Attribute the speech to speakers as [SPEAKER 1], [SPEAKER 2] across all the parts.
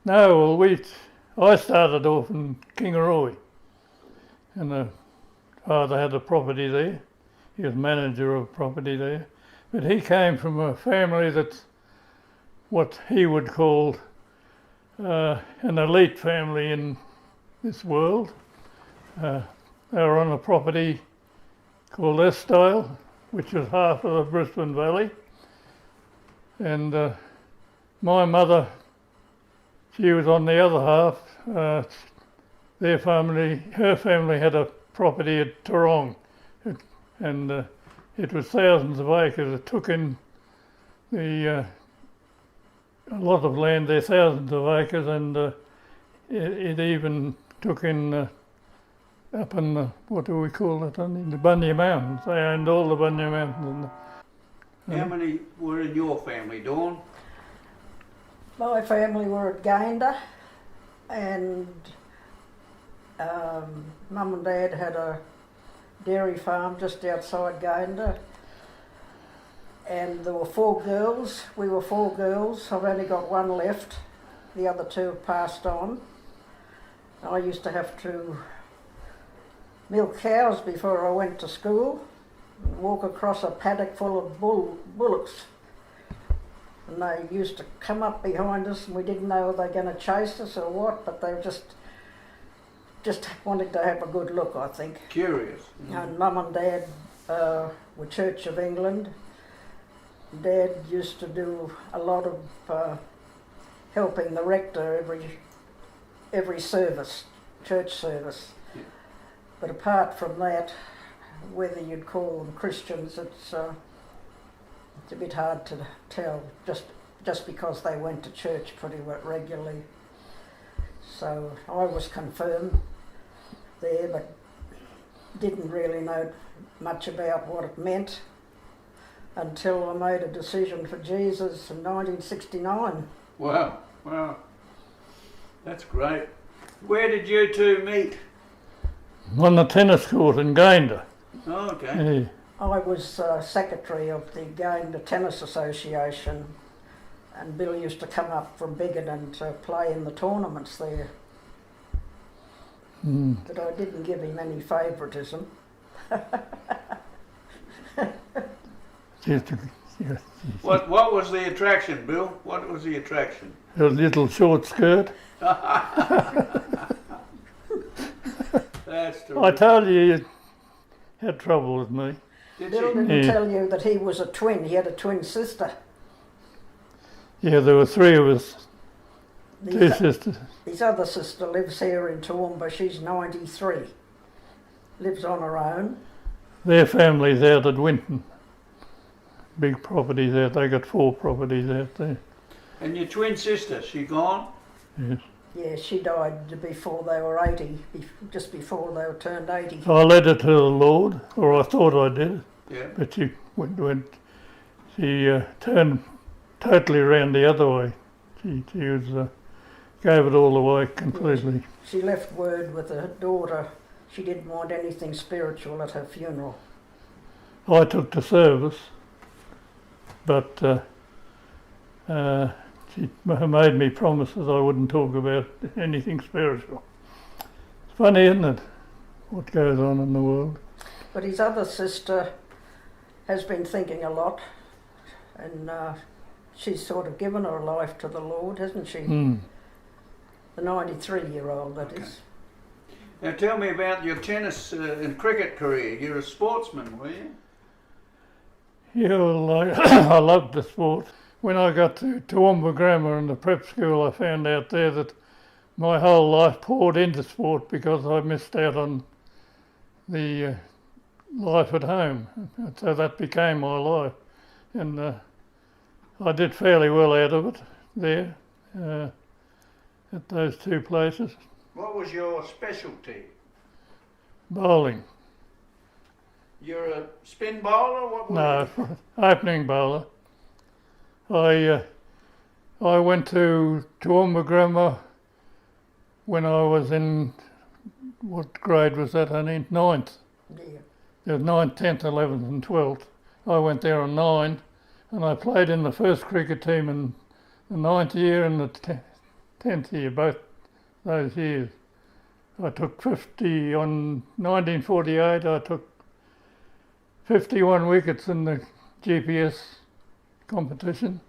[SPEAKER 1] No, well, I started off in Kingaroy, and the father had a property there. He was manager of property there. But he came from a family that's what he would call an elite family in this world. They were on a property called Eskdale, which was half of the Brisbane Valley. And my mother, she was on the other half. Her family had a property at Tarong, and it was thousands of acres. It took in a lot of land there, thousands of acres, and it even took in up in what do we call it? In the Bunya Mountains. They owned all the Bunya Mountains.
[SPEAKER 2] How many were in your family, Dawn?
[SPEAKER 3] My family were at Gayndah, and Mum and Dad had a dairy farm just outside Gayndah, and there were 4 girls. We were 4 girls. I've only got one left. The other 2 have passed on. I used to have to milk cows before I went to school, walk across a paddock full of bullocks. And they used to come up behind us, and we didn't know if they were going to chase us or what, but they were just wanted to have a good look, I think.
[SPEAKER 2] Curious.
[SPEAKER 3] And Mum and Dad were Church of England. Dad used to do a lot of helping the rector every service, church service.
[SPEAKER 2] Yeah.
[SPEAKER 3] But apart from that, whether you'd call them Christians, it's a bit hard to tell, just because they went to church pretty regularly. So I was confirmed there, but didn't really know much about what it meant until I made a decision for Jesus in 1969.
[SPEAKER 2] Wow. That's great. Where did you 2 meet?
[SPEAKER 1] On the tennis court in Gayndah.
[SPEAKER 2] Oh, okay.
[SPEAKER 1] Yeah.
[SPEAKER 3] I was secretary of the Gayndah Tennis Association, and Bill used to come up from Biggin to play in the tournaments there. But I didn't give him any favouritism.
[SPEAKER 2] What was the attraction, Bill? What was the attraction?
[SPEAKER 1] A little short skirt.
[SPEAKER 2] That's terrific.
[SPEAKER 1] I told you had trouble with me.
[SPEAKER 2] Did
[SPEAKER 3] Bill
[SPEAKER 2] you?
[SPEAKER 3] didn't tell you that he was a twin. He had a twin sister.
[SPEAKER 1] Yeah, there were 3 of us, 2
[SPEAKER 3] His,
[SPEAKER 1] sisters.
[SPEAKER 3] his other sister lives here in Toowoomba. She's 93. Lives on her own.
[SPEAKER 1] Their family's out at Winton. Big properties out. They got 4 properties out there.
[SPEAKER 2] And your twin sister, she gone?
[SPEAKER 1] Yes.
[SPEAKER 3] Yeah, she died before they were 80, just before they were turned 80.
[SPEAKER 1] I led her to the Lord, or I thought I did,
[SPEAKER 2] Yeah.
[SPEAKER 1] but she turned totally around the other way. She was gave it all away completely.
[SPEAKER 3] She left word with her daughter she didn't want anything spiritual at her funeral.
[SPEAKER 1] I took the service, but she made me promises I wouldn't talk about anything spiritual. It's funny, isn't it, what goes on in the world?
[SPEAKER 3] But his other sister has been thinking a lot, and she's sort of given her life to the Lord, hasn't she? The 93-year-old, that is.
[SPEAKER 2] Now tell me about your tennis and cricket career. You're a sportsman, were you?
[SPEAKER 1] Yeah, well, I loved the sport. When I got to Toowoomba Grammar and the prep school, I found out there that my whole life poured into sport because I missed out on the life at home. So that became my life. And I did fairly well out of it there at those 2 places.
[SPEAKER 2] What was your specialty?
[SPEAKER 1] Bowling.
[SPEAKER 2] You're a spin bowler? What were
[SPEAKER 1] No,
[SPEAKER 2] you?
[SPEAKER 1] opening bowler. I went to Toowoomba Grammar when I was in, what grade was that, I think, 9th.
[SPEAKER 3] Yeah.
[SPEAKER 1] There was 9th, 10th, 11th and 12th. I went there on 9 and I played in the first cricket team in the 9th year and the 10th year, both those years. I took 50 on 1948. I took 51 wickets in the GPS competition.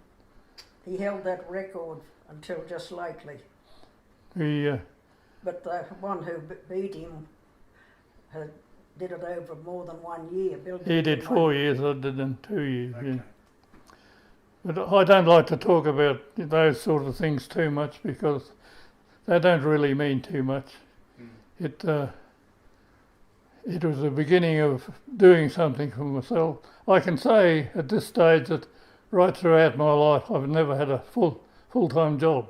[SPEAKER 3] He held that record until just lately.
[SPEAKER 1] We
[SPEAKER 3] But the one who beat him did it over more than 1 year. Bill
[SPEAKER 1] he did
[SPEAKER 3] it in
[SPEAKER 1] 4 years. I did in 2 years.
[SPEAKER 2] Okay.
[SPEAKER 1] Yeah. But I don't like to talk about those sort of things too much because they don't really mean too much. It was the beginning of doing something for myself. I can say at this stage that right throughout my life I've never had a full-time job.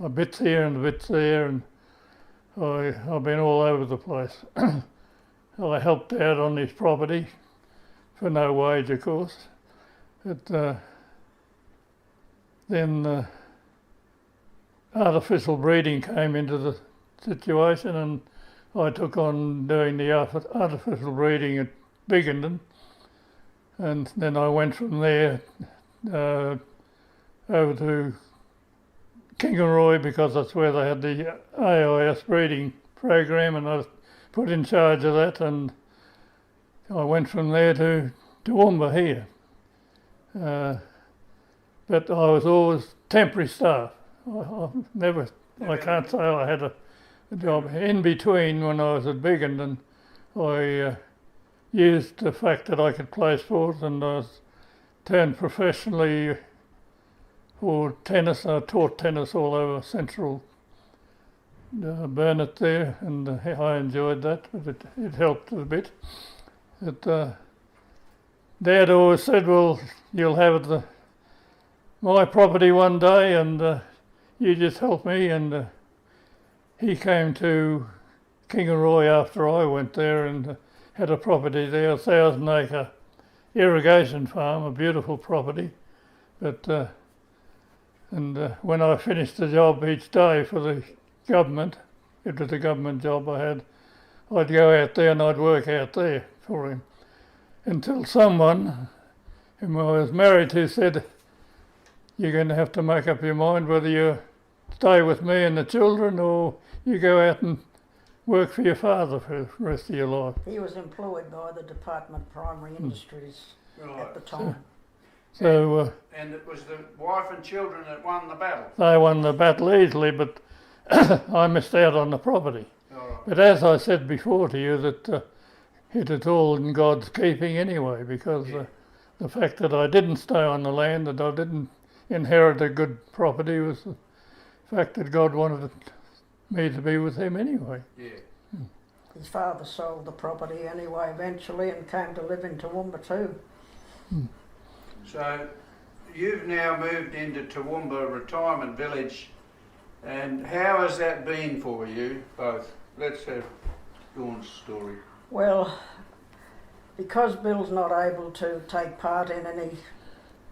[SPEAKER 1] A bits here and bits there, and I've been all over the place. I helped out on this property for no wage, of course. But then artificial breeding came into the situation, and I took on doing the artificial breeding at Biggenden, and then I went from there over to Kingaroy because that's where they had the AIS breeding program, and I was put in charge of that, and I went from there to Toowoomba here. But I was always temporary staff. I can't say I had a job. In between, when I was at Biggenden, I used the fact that I could play sport, and I was turned professionally for tennis. I taught tennis all over central Burnet there, and I enjoyed that, but it helped a bit. Dad always said, well, you'll have my property one day, and you just help me. And he came to Kingaroy after I went there and had a property there, a 1,000-acre irrigation farm, a beautiful property. But when I finished the job each day for the government, it was a government job I had, I'd go out there and I'd work out there for him. Until someone whom I was married to said, you're going to have to make up your mind whether you stay with me and the children or you go out and work for your father for the rest of your life.
[SPEAKER 3] He was employed by the Department of Primary Industries at the time.
[SPEAKER 1] So
[SPEAKER 2] and it was the wife and children that won the battle.
[SPEAKER 1] they won the battle easily, but I missed out on the property.
[SPEAKER 2] Right.
[SPEAKER 1] But as I said before to you, that it is all in God's keeping anyway, because the fact that I didn't stay on the land, that I didn't inherit a good property, was the fact that God wanted me to be with him anyway.
[SPEAKER 2] Yeah.
[SPEAKER 3] His father sold the property anyway eventually and came to live in Toowoomba too.
[SPEAKER 2] So you've now moved into Toowoomba Retirement Village, and how has that been for you both? Let's have Dawn's story.
[SPEAKER 3] Well, because Bill's not able to take part in any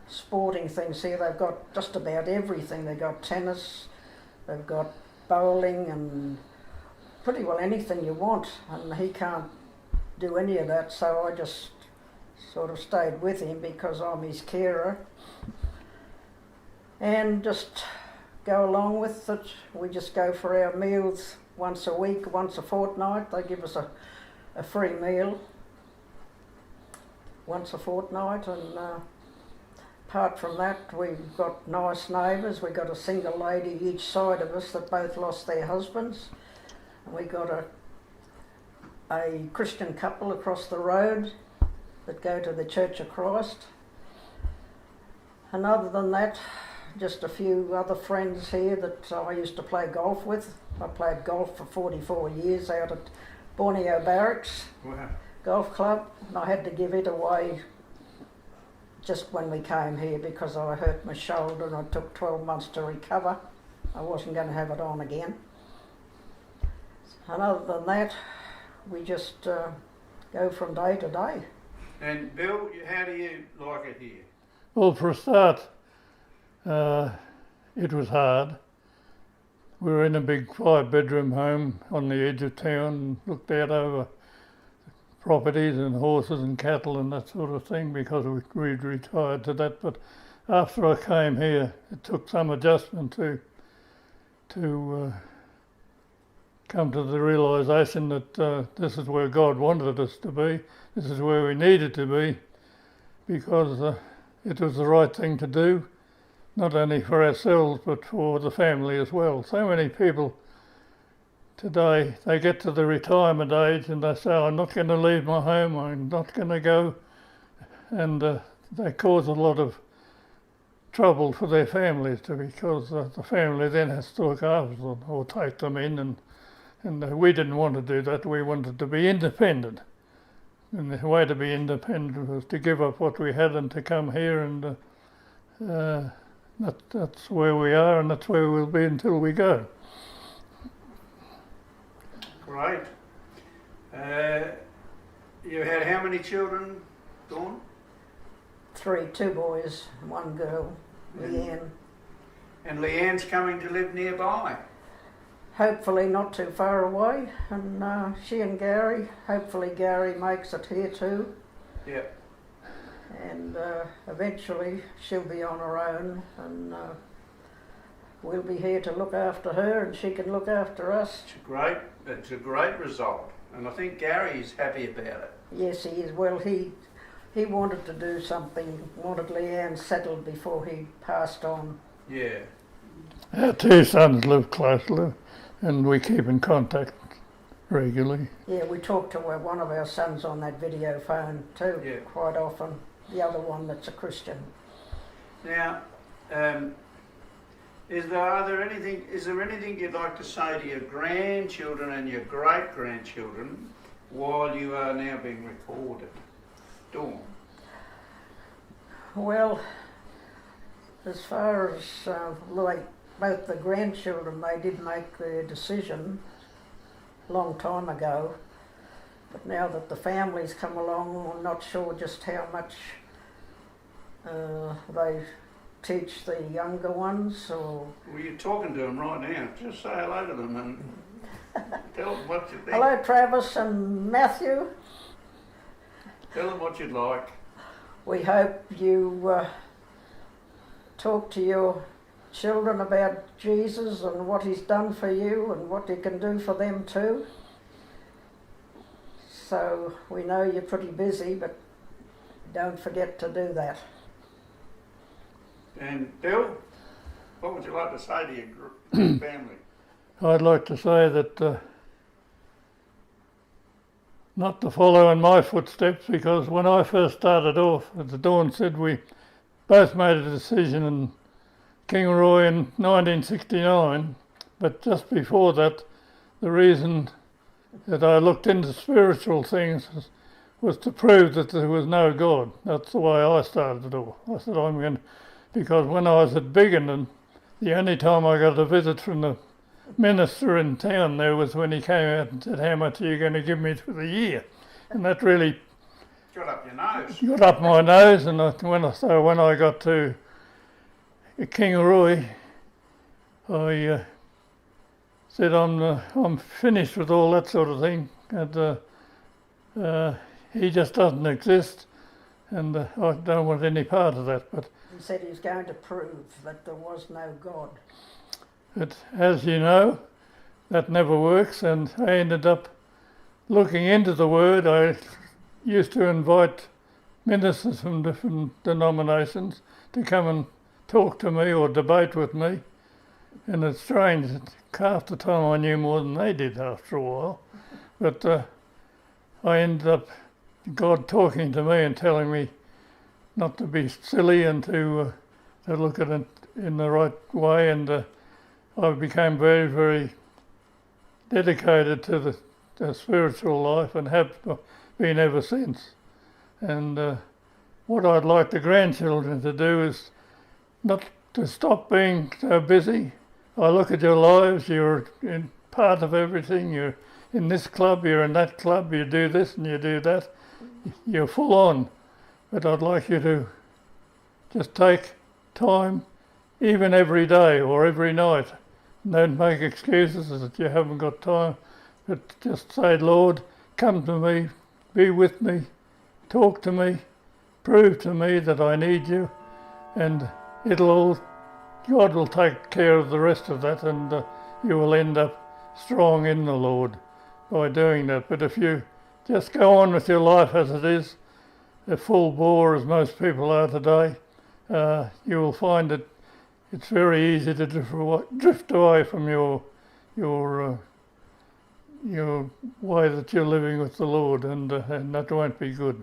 [SPEAKER 3] sporting things here, they've got just about everything. They've got tennis, they've got bowling and pretty well anything you want, and he can't do any of that, so I just sort of stayed with him because I'm his carer and just go along with it. We just go for our meals once a week, once a fortnight. They give us a free meal once a fortnight, and apart from that, we've got nice neighbours. We've got a single lady each side of us that both lost their husbands, and we got a Christian couple across the road that go to the Church of Christ. And other than that, just a few other friends here that I used to play golf with. I played golf for 44 years out at Borneo Barracks
[SPEAKER 2] Wow.
[SPEAKER 3] Golf Club, and I had to give it away just when we came here because I hurt my shoulder and it took 12 months to recover. I wasn't going to have it on again. And other than that, we just go from day to day.
[SPEAKER 2] And Bill, how do you like it here?
[SPEAKER 1] Well, for a start, it was hard. We were in a big 5-bedroom home on the edge of town and looked out over properties and horses and cattle and that sort of thing because we'd retired to that. But after I came here, it took some adjustment to come to the realisation that this is where God wanted us to be. This is where we needed to be, because it was the right thing to do, not only for ourselves but for the family as well. So many people today, they get to the retirement age and they say, I'm not going to leave my home, I'm not going to go, and they cause a lot of trouble for their families because the family then has to look after them or take them in, and we didn't want to do that. We wanted to be independent, and the way to be independent was to give up what we had and to come here, and that's where we are, and that's where we'll be until we go.
[SPEAKER 2] Great. You had how many children, Dawn?
[SPEAKER 3] 3, 2 boys, 1 girl, Leanne.
[SPEAKER 2] And Leanne's coming to live nearby.
[SPEAKER 3] Hopefully not too far away, and she and Gary, hopefully Gary makes it here too.
[SPEAKER 2] Yeah.
[SPEAKER 3] And eventually she'll be on her own, and we'll be here to look after her, and she can look after us.
[SPEAKER 2] It's a great result, and I think Gary's happy about it.
[SPEAKER 3] Yes, he is. Well, he wanted to do something, wanted Leanne settled before he passed on.
[SPEAKER 2] Yeah.
[SPEAKER 1] Our 2 sons live closely, and we keep in contact regularly.
[SPEAKER 3] Yeah, we talk to one of our sons on that video phone too,
[SPEAKER 2] Yeah.
[SPEAKER 3] quite often. The other one that's a Christian.
[SPEAKER 2] Now, is there anything you'd like to say to your grandchildren and your great-grandchildren while you are now being recorded? Dawn?
[SPEAKER 3] Well, as far as like both the grandchildren, they did make their decision a long time ago. But now that the family's come along, I'm not sure just how much they teach the younger ones, or...
[SPEAKER 2] Well, you're talking to them right now. Just say hello to them and tell them what you think.
[SPEAKER 3] Hello, Travis and Matthew.
[SPEAKER 2] Tell them what you'd like.
[SPEAKER 3] We hope you talk to your children about Jesus and what he's done for you and what he can do for them too. So we know you're pretty busy, but don't forget to do that.
[SPEAKER 2] And Bill, what would you like to say to your family?
[SPEAKER 1] I'd like to say that not to follow in my footsteps, because when I first started off, as Dawn said, we both made a decision in Kingaroy in 1969, but just before that, the reason that I looked into spiritual things was to prove that there was no God. That's the way I started off. I said, because when I was at Biggin, the only time I got a visit from the minister in town there was when he came out and said, how much are you going to give me for the year? And that really
[SPEAKER 2] Got up your nose.
[SPEAKER 1] got up my nose, and when I got to Kingaroy, I said, I'm finished with all that sort of thing, and he just doesn't exist, and I don't want any part of that. But
[SPEAKER 3] He said he's going to prove that there was no God.
[SPEAKER 1] But as you know, that never works, and I ended up looking into the Word. I used to invite ministers from different denominations to come and talk to me or debate with me, and it's strange that half the time I knew more than they did after a while. But I ended up, God talking to me and telling me not to be silly and to look at it in the right way, and I became very, very dedicated to the spiritual life and have been ever since. And what I'd like the grandchildren to do is not to stop being so busy. I look at your lives, you're in part of everything, you're in this club, you're in that club, you do this and you do that, you're full on. But I'd like you to just take time, even every day or every night. Don't make excuses that you haven't got time, but just say, Lord, come to me, be with me, talk to me, prove to me that I need you, and God will take care of the rest of that, and you will end up strong in the Lord by doing that. But if you just go on with your life as it is, a full bore as most people are today, you will find that it's very easy to drift away from your way that you're living with the Lord, and that won't be good.